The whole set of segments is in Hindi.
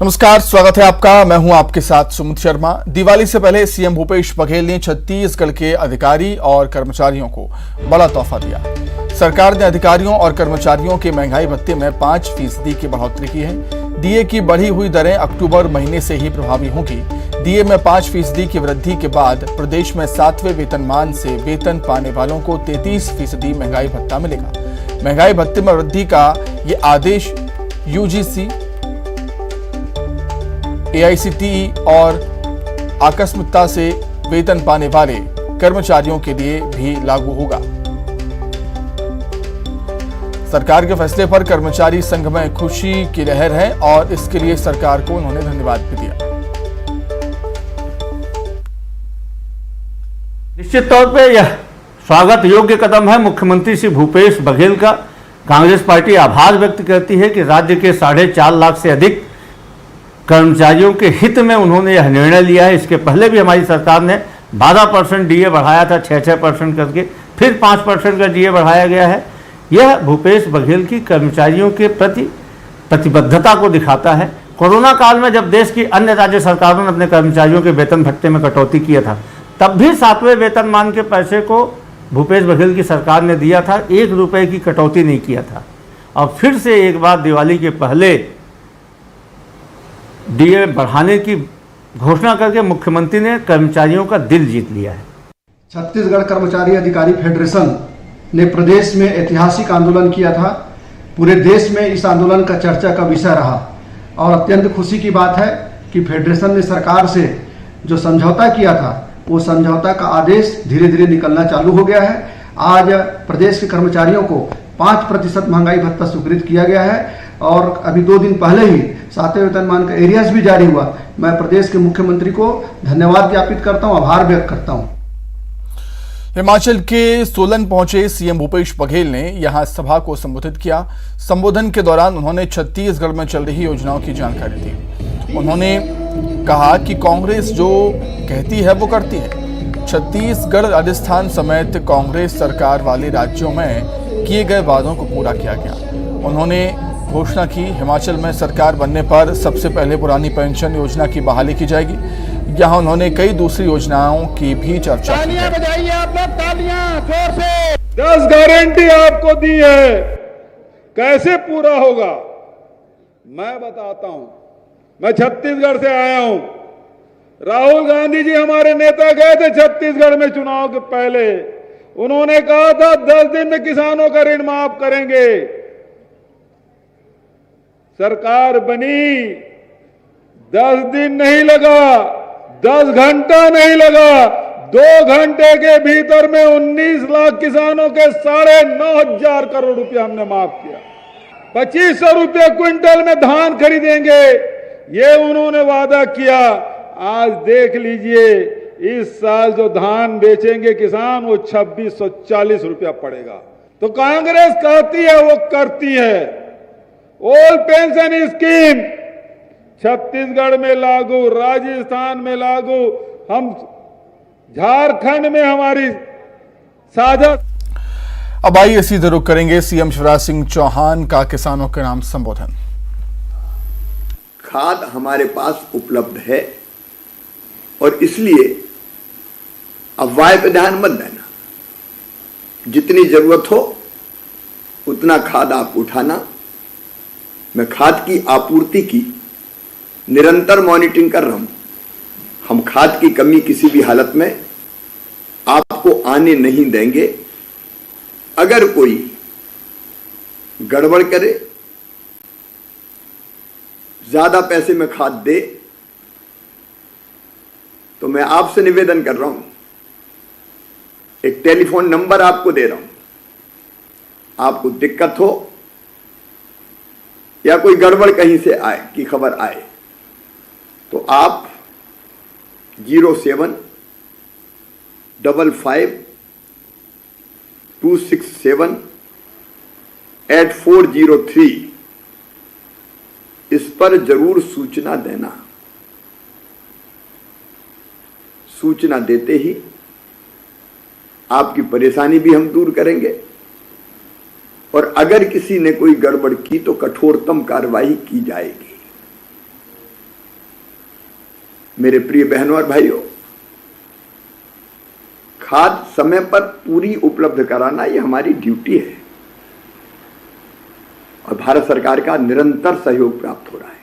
नमस्कार, स्वागत है आपका। मैं हूं आपके साथ सुमित शर्मा। दिवाली से पहले सीएम भूपेश बघेल ने छत्तीसगढ़ के अधिकारी और कर्मचारियों को बड़ा तोहफा दिया। सरकार ने अधिकारियों और कर्मचारियों के महंगाई भत्ते में 5% की बढ़ोतरी की है। डीए की बढ़ी हुई दरें अक्टूबर महीने से ही प्रभावी होंगी। डीए में 5% की वृद्धि के बाद प्रदेश में 7वें वेतनमान से वेतन पाने वालों को 33% महंगाई भत्ता मिलेगा। महंगाई भत्ते में वृद्धि का ये आदेश यूजीसी, एआईसीटीई और आकस्मिकता से वेतन पाने वाले कर्मचारियों के लिए भी लागू होगा। सरकार के फैसले पर कर्मचारी संघ में खुशी की लहर है और इसके लिए सरकार को उन्होंने धन्यवाद भी दिया। निश्चित तौर पे यह स्वागत योग्य कदम है मुख्यमंत्री श्री भूपेश बघेल का। कांग्रेस पार्टी आभार व्यक्त करती है कि राज्य के 4.5 लाख से अधिक कर्मचारियों के हित में उन्होंने यह निर्णय लिया है। इसके पहले भी हमारी सरकार ने 12% डीए बढ़ाया था, 6% करके, फिर 5% का डीए बढ़ाया गया है। यह भूपेश बघेल की कर्मचारियों के प्रति प्रतिबद्धता को दिखाता है। कोरोना काल में जब देश की अन्य राज्य सरकारों ने अपने कर्मचारियों के वेतन भत्ते में कटौती किया था, तब भी 7वें वेतनमान के पैसे को भूपेश बघेल की सरकार ने दिया था, 1 रुपये की कटौती नहीं किया था। और फिर से एक बार दिवाली के पहले डीए बढ़ाने की घोषणा करके मुख्यमंत्री ने कर्मचारियों का दिल जीत लिया है। छत्तीसगढ़ कर्मचारी अधिकारी फेडरेशन ने प्रदेश में ऐतिहासिक आंदोलन किया था। पूरे देश में इस आंदोलन का चर्चा का विषय रहा और अत्यंत खुशी की बात है कि फेडरेशन ने सरकार से जो समझौता किया था, वो समझौता का आदेश धीरे धीरे निकलना चालू हो गया है। आज प्रदेश के कर्मचारियों को 5% महंगाई भत्ता स्वीकृत किया गया है और अभी 2 दिन पहले ही 7वें वेतनमान का एरियर्स भी जारी हुआ। मैं प्रदेश के मुख्यमंत्री को धन्यवाद ज्ञापित करता हूं, आभार व्यक्त करता हूं। हिमाचल के सोलन पहुंचे सीएम भूपेश बघेल ने यहां सभा को संबोधित किया। संबोधन के दौरान उन्होंने छत्तीसगढ़ में चल रही योजनाओं की जानकारी दी। उन्होंने कहा कि कांग्रेस जो कहती है वो करती है। छत्तीसगढ़, राजस्थान समेत कांग्रेस सरकार वाले राज्यों में किए गए वादों को पूरा किया गया। उन्होंने घोषणा की हिमाचल में सरकार बनने पर सबसे पहले पुरानी पेंशन योजना की बहाली की जाएगी। यहाँ उन्होंने कई दूसरी योजनाओं की भी चर्चा की है। बजाइए आप लोग तालियां जोर से। 10 गारंटी आपको दी है, कैसे पूरा होगा मैं बताता हूं। मैं छत्तीसगढ़ से आया हूं। राहुल गांधी जी हमारे नेता गए थे छत्तीसगढ़ में चुनाव के पहले। उन्होंने कहा था 10 दिन में किसानों का ऋण माफ करेंगे। सरकार बनी, 10 दिन नहीं लगा, 10 घंटा नहीं लगा, 2 घंटे के भीतर में 19 लाख किसानों के 9,500 करोड़ रुपए हमने माफ किया। 2500 रुपये क्विंटल में धान खरीदेंगे, ये उन्होंने वादा किया। आज देख लीजिए, इस साल जो धान बेचेंगे किसान, वो 2640 रुपया पड़ेगा। तो कांग्रेस कहती है वो करती है। ओल्ड पेंशन स्कीम छत्तीसगढ़ में लागू, राजस्थान में लागू, हम झारखंड में हमारी साझा। अब आइए सीधे रुख करेंगे सीएम शिवराज सिंह चौहान का किसानों के नाम संबोधन। खाद हमारे पास उपलब्ध है और इसलिए अफवाह पे ध्यान मत देना। जितनी जरूरत हो उतना खाद आप उठाना। मैं खाद की आपूर्ति की निरंतर मॉनिटरिंग कर रहा हूं। हम खाद की कमी किसी भी हालत में आपको आने नहीं देंगे। अगर कोई गड़बड़ करे, ज्यादा पैसे में खाद दे, तो मैं आपसे निवेदन कर रहा हूं, एक टेलीफोन नंबर आपको दे रहा हूं। आपको दिक्कत हो या कोई गड़बड़ कहीं से आए की खबर आए, तो आप 07 55 267 8403 इस पर जरूर सूचना देना। सूचना देते ही आपकी परेशानी भी हम दूर करेंगे और अगर किसी ने कोई गड़बड़ की तो कठोरतम कार्रवाई की जाएगी। मेरे प्रिय बहनों और भाइयों, खाद समय पर पूरी उपलब्ध कराना ये हमारी ड्यूटी है और भारत सरकार का निरंतर सहयोग प्राप्त हो रहा है,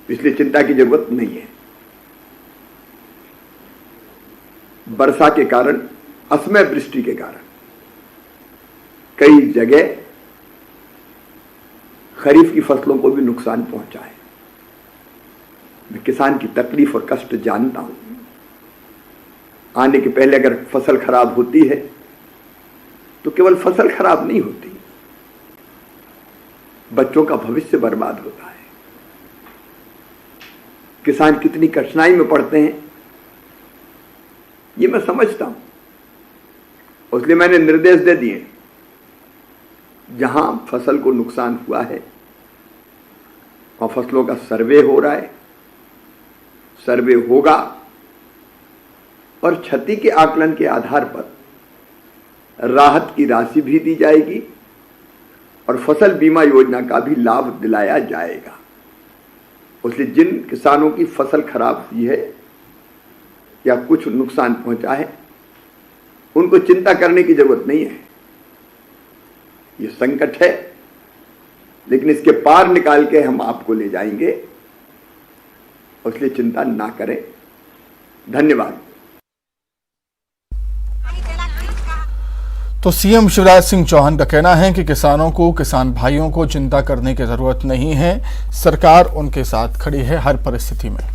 इसलिए चिंता की जरूरत नहीं है। वर्षा के कारण, असमय वृष्टि के कारण कई जगह खरीफ की फसलों को भी नुकसान पहुंचा है। मैं किसान की तकलीफ और कष्ट जानता हूं। आने के पहले अगर फसल खराब होती है तो केवल फसल खराब नहीं होती, बच्चों का भविष्य बर्बाद होता है। किसान कितनी कठिनाई में पड़ते हैं ये मैं समझता हूं। इसलिए मैंने निर्देश दे दिए, जहां फसल को नुकसान हुआ है वहां फसलों का सर्वे हो रहा है, सर्वे होगा और क्षति के आकलन के आधार पर राहत की राशि भी दी जाएगी और फसल बीमा योजना का भी लाभ दिलाया जाएगा। इसलिए जिन किसानों की फसल खराब हुई है या कुछ नुकसान पहुंचा है, उनको चिंता करने की जरूरत नहीं है। ये संकट है, लेकिन इसके पार निकाल के हम आपको ले जाएंगे, इसलिए चिंता ना करें। धन्यवाद। तो सीएम शिवराज सिंह चौहान का कहना है कि किसानों को, किसान भाइयों को चिंता करने की जरूरत नहीं है, सरकार उनके साथ खड़ी है हर परिस्थिति में।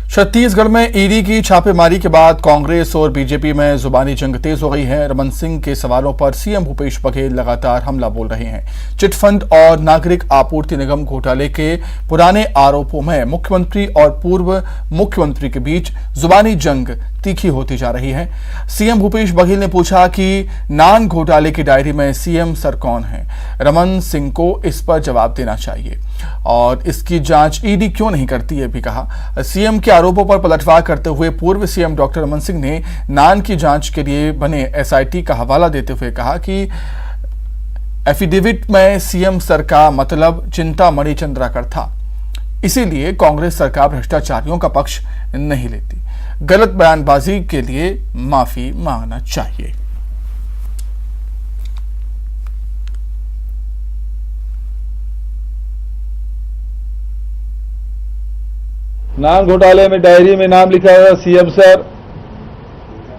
छत्तीसगढ़ में ईडी की छापेमारी के बाद कांग्रेस और बीजेपी में जुबानी जंग तेज हो गई है। रमन सिंह के सवालों पर सीएम भूपेश बघेल लगातार हमला बोल रहे हैं। चिटफंड और नागरिक आपूर्ति निगम घोटाले के पुराने आरोपों में मुख्यमंत्री और पूर्व मुख्यमंत्री के बीच जुबानी जंग तीखी होती जा रही है। सीएम भूपेश बघेल ने पूछा कि नान घोटाले की डायरी में सीएम सर कौन है। रमन सिंह को इस पर जवाब देना चाहिए और इसकी जांच ईडी क्यों नहीं करती है भी कहा। सीएम के आरोपों पर पलटवार करते हुए पूर्व सीएम डॉक्टर रमन सिंह ने नान की जांच के लिए बने एसआईटी का हवाला देते हुए कहा कि एफिडेविट में सीएम सर का मतलब चिंतामणि चंद्राकर था, इसीलिए कांग्रेस सरकार भ्रष्टाचारियों का पक्ष नहीं लेती। गलत बयानबाजी के लिए माफी मांगना चाहिए। नान घोटाले में डायरी में नाम लिखा हुआ सीएम सर,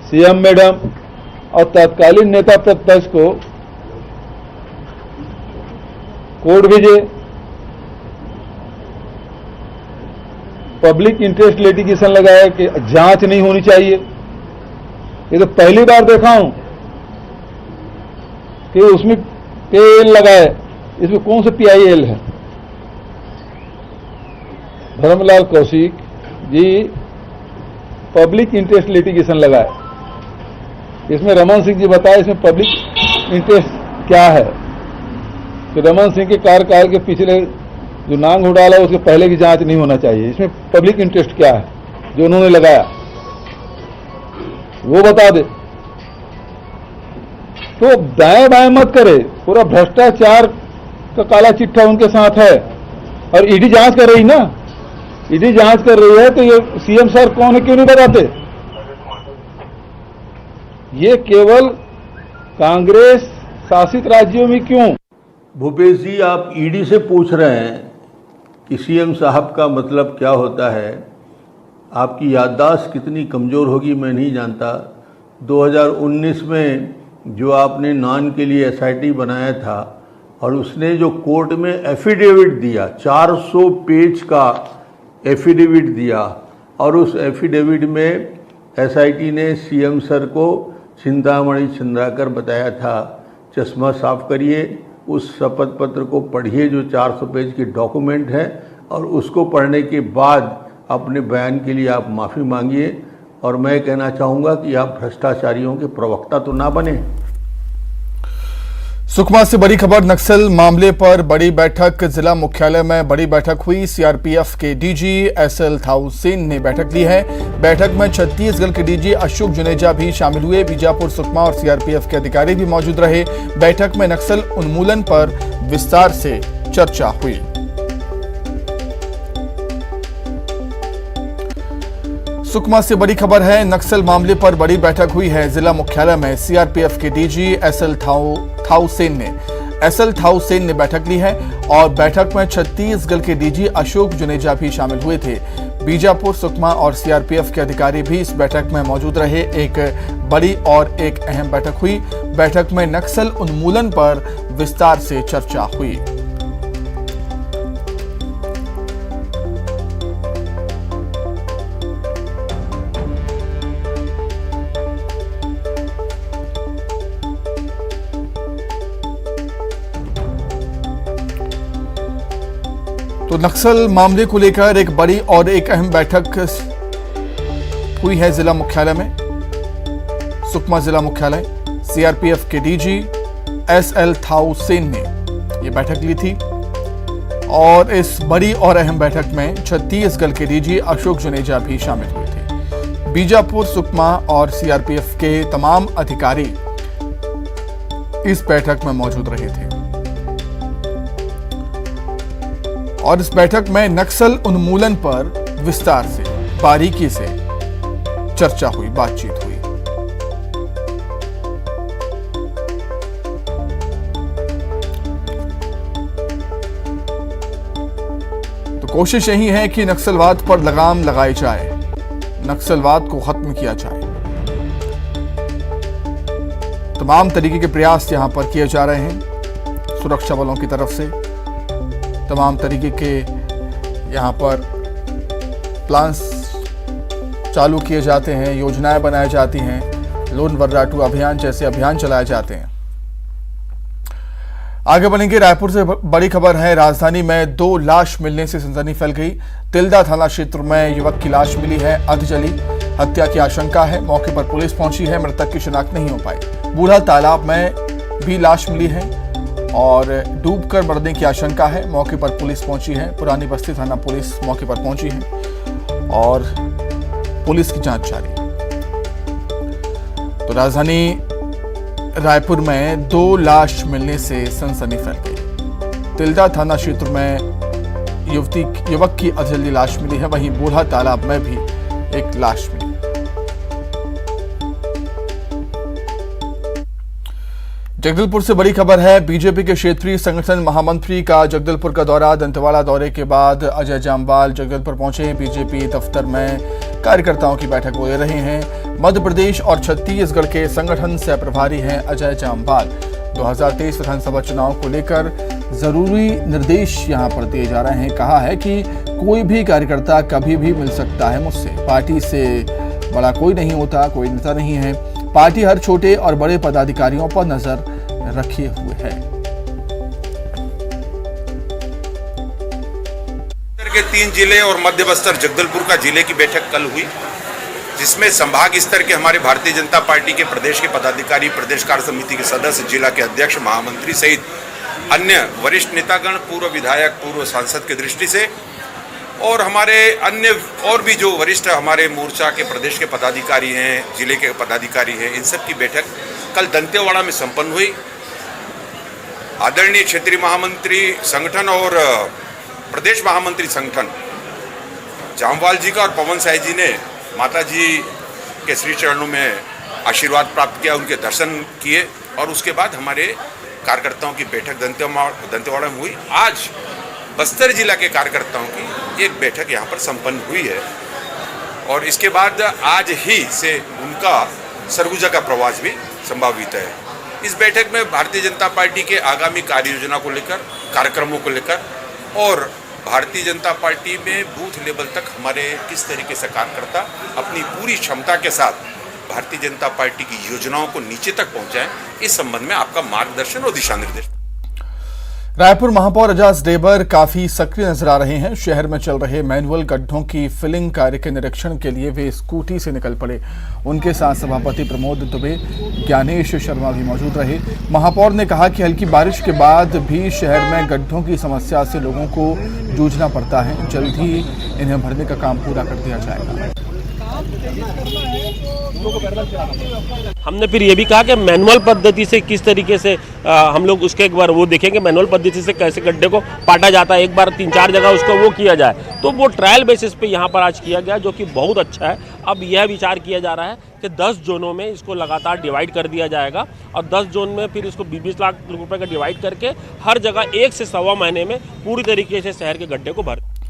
सीएम मैडम और तत्कालीन नेता प्रतिपक्ष को कोर्ट भेजे। पब्लिक इंटरेस्ट लिटिगेशन लगाया कि जांच नहीं होनी चाहिए। ये तो पहली बार देखा हूं कि उसमें PIL लगाए, इसमें कौन सा PIL है। Dharmlal Kaushik ji public interest litigation लगाए, इसमें रमन सिंह जी बताए इसमें पब्लिक इंटरेस्ट क्या है कि रमन सिंह के कार्यकाल के पिछले जो नान घोटाला है उसके पहले की जांच नहीं होना चाहिए। इसमें पब्लिक इंटरेस्ट क्या है जो उन्होंने लगाया वो बता दे। तो दाएं बाएं मत करे, पूरा भ्रष्टाचार का काला चिट्ठा उनके साथ है और ईडी जांच कर रही ना, ईडी जांच कर रही है तो ये सीएम सर कौन है क्यों नहीं बताते। ये केवल कांग्रेस शासित राज्यों में क्यों। भूपेश जी, आप ईडी से पूछ रहे हैं कि सीएम साहब का मतलब क्या होता है। आपकी याददाश्त कितनी कमज़ोर होगी मैं नहीं जानता। 2019 में जो आपने नान के लिए एसआईटी बनाया था और उसने जो कोर्ट में एफिडेविट दिया, 400 पेज का एफिडेविट दिया और उस एफिडेविट में एसआईटी ने सीएम सर को चिंतामणि चंद्राकर बताया था। चश्मा साफ करिए, उस शपथ पत्र को पढ़िए जो 400 पेज की डॉक्यूमेंट है और उसको पढ़ने के बाद अपने बयान के लिए आप माफ़ी मांगिए। और मैं कहना चाहूँगा कि आप भ्रष्टाचारियों के प्रवक्ता तो ना बने। सुकमा से बड़ी खबर, नक्सल मामले पर बड़ी बैठक। जिला मुख्यालय में बड़ी बैठक हुई। सीआरपीएफ के डीजी SL थाउसेन ने बैठक ली है। बैठक में छत्तीसगढ़ के डीजी अशोक जुनेजा भी शामिल हुए। बीजापुर, सुकमा और सीआरपीएफ के अधिकारी भी मौजूद रहे। बैठक में नक्सल उन्मूलन पर विस्तार से चर्चा हुई। सुकमा से बड़ी खबर है, नक्सल मामले पर बड़ी बैठक हुई है। जिला मुख्यालय में सीआरपीएफ के डीजी एसएल थाउसेन ने बैठक ली है और बैठक में छत्तीसगढ़ के डीजी अशोक जुनेजा भी शामिल हुए थे। बीजापुर, सुकमा और सीआरपीएफ के अधिकारी भी इस बैठक में मौजूद रहे। एक बड़ी और एक अहम बैठक हुई। बैठक में नक्सल उन्मूलन पर विस्तार से चर्चा हुई। तो नक्सल मामले को लेकर एक बड़ी और एक अहम बैठक हुई है जिला मुख्यालय में। सुकमा जिला मुख्यालय, सीआरपीएफ के डीजी एसएल थाउसेन ने यह बैठक ली थी और इस बड़ी और अहम बैठक में छत्तीसगढ़ के डीजी अशोक जुनेजा भी शामिल हुए थे। बीजापुर, सुकमा और सीआरपीएफ के तमाम अधिकारी इस बैठक में मौजूद रहे थे और इस बैठक में नक्सल उन्मूलन पर विस्तार से, बारीकी से चर्चा हुई, बातचीत हुई। तो कोशिश यही है कि नक्सलवाद पर लगाम लगाई जाए, नक्सलवाद को खत्म किया जाए। तमाम तरीके के प्रयास यहां पर किए जा रहे हैं सुरक्षा बलों की तरफ से। तमाम तरीके के यहाँ पर प्लान्स चालू किए जाते हैं, योजनाएं बनाई जाती हैं, लोन वर्राटू अभियान जैसे अभियान चलाए जाते हैं। आगे बढ़ेंगे। रायपुर से बड़ी खबर है, राजधानी में 2 लाश मिलने से सनसनी फैल गई। तिल्दा थाना क्षेत्र में युवक की लाश मिली है, अध जली, हत्या की आशंका है। मौके पर पुलिस पहुंची है, मृतक की शिनाख्त नहीं हो पाई। बूढ़ा तालाब में भी लाश मिली है और डूबकर मरने की आशंका है। मौके पर पुलिस पहुंची है, पुरानी बस्ती थाना पुलिस मौके पर पहुंची है और पुलिस की जांच जारी। तो राजधानी रायपुर में 2 लाश मिलने से सनसनी फैल गई। तिल्दा थाना क्षेत्र में युवक की अधजली लाश मिली है, वहीं बूढ़ा तालाब में भी एक लाश मिली। जगदलपुर से बड़ी खबर है, बीजेपी के क्षेत्रीय संगठन महामंत्री का जगदलपुर का दौरा। दंतेवाड़ा दौरे के बाद अजय जामवाल जगदलपुर पहुंचे हैं। बीजेपी दफ्तर में कार्यकर्ताओं की बैठक वो ले रहे हैं। मध्य प्रदेश और छत्तीसगढ़ के संगठन सह प्रभारी हैं अजय जामवाल। 2023 विधानसभा चुनाव को लेकर जरूरी निर्देश यहां पर दिए जा रहे हैं। कहा है कि कोई भी कार्यकर्ता कभी भी मिल सकता है मुझसे, पार्टी से बड़ा कोई नहीं होता, कोई नेता नहीं है। पार्टी हर छोटे और बड़े पदाधिकारियों पर नजर रखे हुए है। के 3 जिले और मध्य बस्तर जगदलपुर का जिले की बैठक कल हुई, जिसमें संभाग स्तर के हमारे भारतीय जनता पार्टी के प्रदेश के पदाधिकारी, प्रदेश कार्य समिति के सदस्य, जिला के अध्यक्ष, महामंत्री सहित अन्य वरिष्ठ नेतागण, पूर्व विधायक, पूर्व सांसद की दृष्टि से और हमारे अन्य और भी जो वरिष्ठ हमारे मोर्चा के प्रदेश के पदाधिकारी हैं, जिले के पदाधिकारी हैं, इन सब की बैठक कल दंतेवाड़ा में संपन्न हुई। आदरणीय क्षेत्रीय महामंत्री संगठन और प्रदेश महामंत्री संगठन जामवाल जी का और पवन साय जी ने माता जी के श्री चरणों में आशीर्वाद प्राप्त किया, उनके दर्शन किए और उसके बाद हमारे कार्यकर्ताओं की बैठक दंतेवाड़ा में हुई। आज बस्तर जिला के कार्यकर्ताओं की एक बैठक यहाँ पर संपन्न हुई है और इसके बाद आज ही से उनका सरगुजा का प्रवास भी संभावित है। इस बैठक में भारतीय जनता पार्टी के आगामी कार्य योजना को लेकर, कार्यक्रमों को लेकर और भारतीय जनता पार्टी में बूथ लेवल तक हमारे किस तरीके से कार्यकर्ता अपनी पूरी क्षमता के साथ भारतीय जनता पार्टी की योजनाओं को नीचे तक पहुंचाएं, इस संबंध में आपका मार्गदर्शन और दिशा निर्देश। रायपुर महापौर एजाज ढेबर काफी सक्रिय नजर आ रहे हैं। शहर में चल रहे मैनुअल गड्ढों की फिलिंग कार्य के निरीक्षण के लिए वे स्कूटी से निकल पड़े। उनके साथ सभापति प्रमोद दुबे, ज्ञानेश शर्मा भी मौजूद रहे। महापौर ने कहा कि हल्की बारिश के बाद भी शहर में गड्ढों की समस्या से लोगों को जूझना पड़ता है। जल्द ही इन्हें भरने का काम पूरा कर दिया जाएगा। हमने फिर ये भी कहा कि मैनुअल पद्धति से किस तरीके से हम लोग उसके एक बार वो देखेंगे, मैनुअल पद्धति से कैसे गड्ढे को पाटा जाता है, एक बार 3-4 जगह उसको वो किया जाए। तो वो ट्रायल बेसिस पे यहाँ पर आज किया गया, जो कि बहुत अच्छा है। अब यह विचार किया जा रहा है कि 10 जोनों में इसको लगातार डिवाइड कर दिया जाएगा और 10 जोन में फिर इसको 20-20 लाख रुपए का डिवाइड करके हर जगह 1 से 1.25 महीने में पूरी तरीके से शहर के गड्ढे को भर